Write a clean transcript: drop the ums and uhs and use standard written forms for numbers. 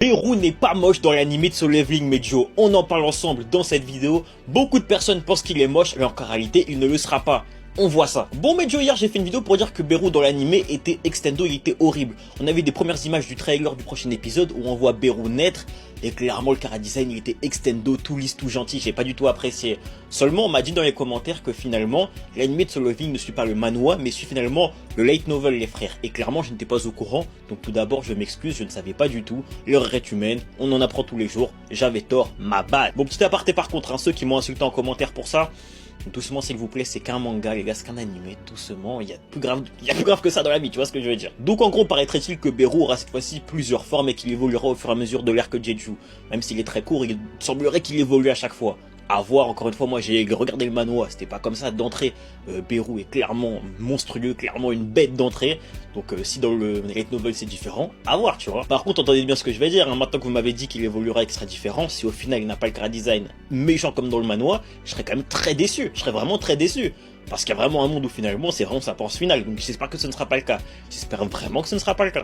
Beru n'est pas moche dans l'anime de Solo Leveling Medio, on en parle ensemble dans cette vidéo. Beaucoup de personnes pensent qu'il est moche, alors qu'en réalité il ne le sera pas. On voit ça. Bon Medio, hier j'ai fait une vidéo pour dire que Beru dans l'anime était extendo, il était horrible. On avait des premières images du trailer du prochain épisode où on voit Beru naître. Et clairement le chara-design il était extendo, tout lisse, tout gentil, j'ai pas du tout apprécié. Seulement on m'a dit dans les commentaires que finalement l'anime de Solo Leveling ne suit pas le manhwa mais suit finalement le light novel les frères. Et clairement je n'étais pas au courant, donc tout d'abord je m'excuse, je ne savais pas du tout. L'erreur est humaine, on en apprend tous les jours, j'avais tort, ma bad. Bon petit aparté par contre, ceux qui m'ont insulté en commentaire pour ça, doucement s'il vous plaît, c'est qu'un manga les gars, c'est qu'un animé, doucement, il y a plus grave que ça dans la vie, tu vois ce que je veux dire. Donc en gros paraîtrait-il que Beru aura cette fois-ci plusieurs formes et qu'il évoluera au fur et à mesure de l'arc Jeju. Même s'il est très court, il semblerait qu'il évolue à chaque fois. À voir, encore une fois, moi j'ai regardé le manhwa, c'était pas comme ça d'entrée. Beru est clairement monstrueux, clairement une bête d'entrée. Donc si dans le light novel c'est différent, à voir, tu vois. Par contre, entendez bien ce que je vais dire, maintenant que vous m'avez dit qu'il évoluera et que ce sera différent, si au final il n'a pas le chara-design méchant comme dans le manhwa, je serais quand même très déçu, je serais vraiment très déçu. Parce qu'il y a vraiment un monde où finalement c'est vraiment sa pense finale, donc j'espère que ce ne sera pas le cas. J'espère vraiment que ce ne sera pas le cas.